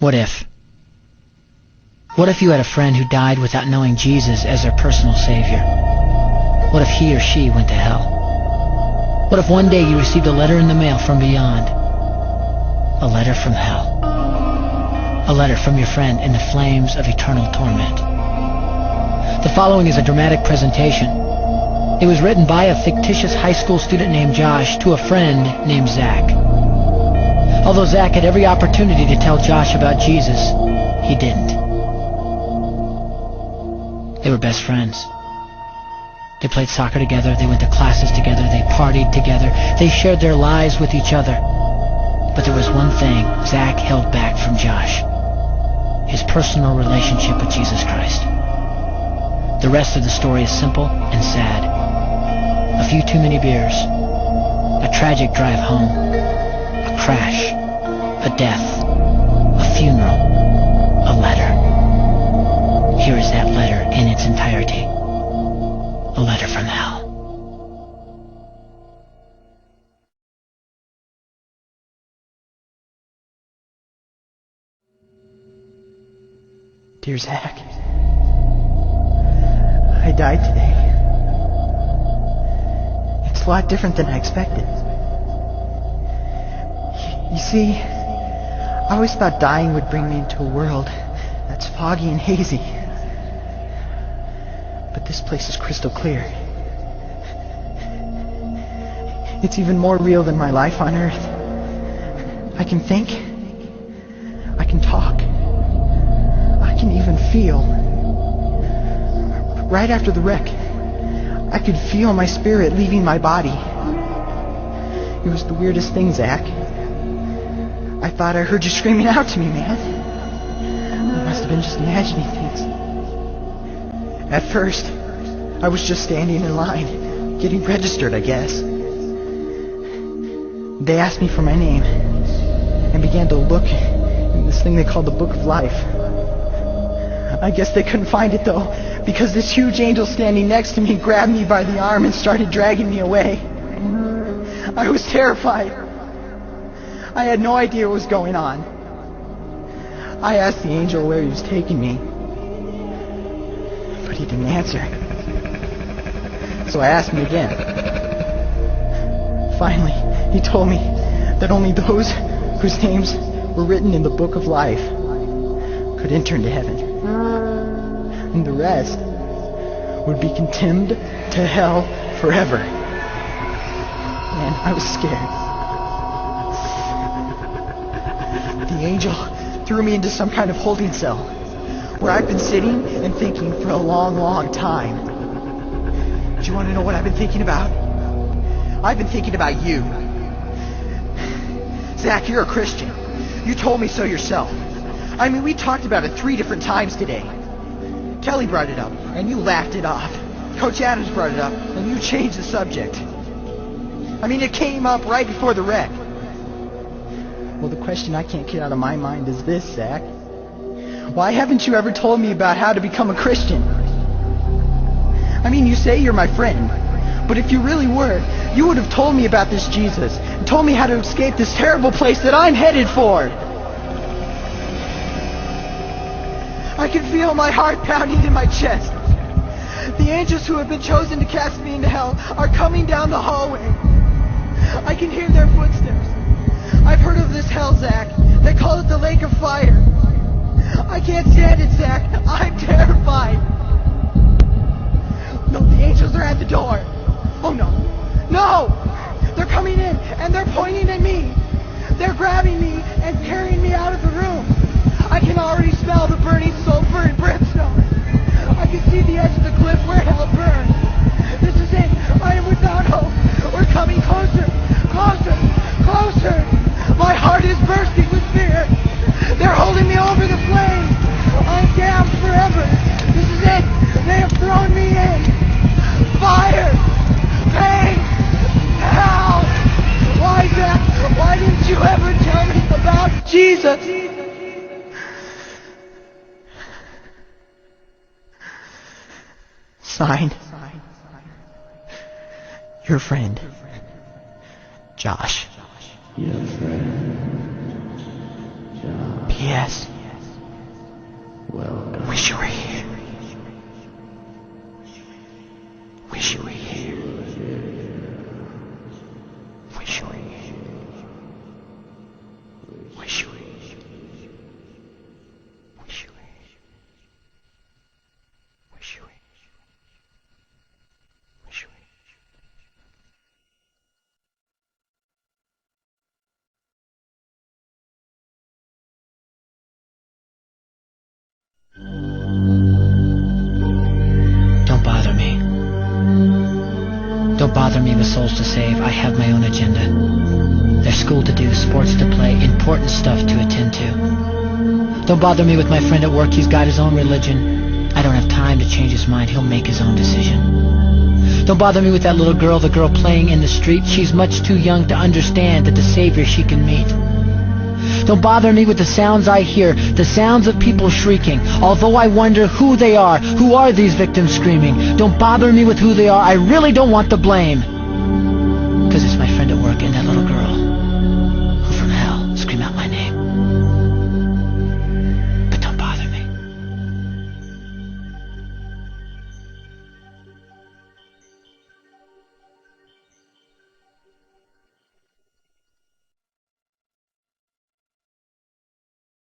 What if? What if you had a friend who died without knowing Jesus as their personal Savior? What if he or she went to hell? What if one day you received a letter in the mail from beyond? A letter from hell. A letter from your friend in the flames of eternal torment. The following is a dramatic presentation. It was written by a fictitious high school student named Josh to a friend named Zach. Although Zach had every opportunity to tell Josh about Jesus, he didn't. They were best friends. They played soccer together, they went to classes together, they partied together, they shared their lives with each other. But there was one thing Zach held back from Josh: his personal relationship with Jesus Christ. The rest of the story is simple and sad. A few too many beers, a tragic drive home, a crash, a death, a funeral, a letter. Here is that letter in its entirety. A letter from hell. Dear Zach, I died today. It's a lot different than I expected. You see, I always thought dying would bring me into a world that's foggy and hazy. But this place is crystal clear. It's even more real than my life on Earth. I can think. I can talk. I can even feel. Right after the wreck, I could feel my spirit leaving my body. It was the weirdest thing, Zach. I thought I heard you screaming out to me, man. I must have been just imagining things. At first, I was just standing in line, getting registered, I guess. They asked me for my name, and began to look in this thing they called the Book of Life. I guess they couldn't find it, though, because this huge angel standing next to me grabbed me by the arm and started dragging me away. I was terrified. I had no idea what was going on. I asked the angel where he was taking me, but he didn't answer. So I asked him again. Finally, he told me that only those whose names were written in the Book of Life could enter into heaven. And the rest would be condemned to hell forever. Man, I was scared. The angel threw me into some kind of holding cell where I've been sitting and thinking for a long, long time. Do you want to know what I've been thinking about? I've been thinking about you. Zach, you're a Christian. You told me so yourself. I mean, we talked about it 3 different times today. Kelly brought it up, and you laughed it off. Coach Adams brought it up, and you changed the subject. I mean, it came up right before the wreck. Well, the question I can't get out of my mind is this, Zach. Why haven't you ever told me about how to become a Christian? I mean, you say you're my friend, but if you really were, you would have told me about this Jesus, and told me how to escape this terrible place that I'm headed for. I can feel my heart pounding in my chest. The angels who have been chosen to cast me into hell are coming down the hallway. I can hear their footsteps. I've heard of this hell, Zach. They call it the lake of fire. I can't stand it, Zach. I'm terrified. No, the angels are at the door. Oh, no. No! They're coming in, and they're pointing at me. They're grabbing me and carrying me out of the room. I can already smell the burning sulfur and brimstone. I can see the edge of the cliff where hell burns. This is it. I am without hope. We're coming closer, closer, closer. My heart is bursting with fear. They're holding me over the flames. I'm damned forever. This is it. They have thrown me in. Fire, pain, hell. Why, Zach? Why didn't you ever tell me about Jesus? Signed, your friend, Josh. Your friend, Josh. P.S. Wish you were here. Wish you were here. Wish you were here. Wish you were here. Wish you were here. Wish you were here. Wish you were here. Don't bother me. Don't bother me with souls to save. I have my own agenda. There's school to do, sports to play, important stuff to attend to. Don't bother me with my friend at work. He's got his own religion. I don't have time to change his mind. He'll make his own decision. Don't bother me with that little girl, the girl playing in the street. She's much too young to understand that the Savior she can meet. Don't bother me with the sounds I hear, the sounds of people shrieking, although I wonder who they are. Who are these victims screaming? Don't bother me with who they are. I really don't want the blame.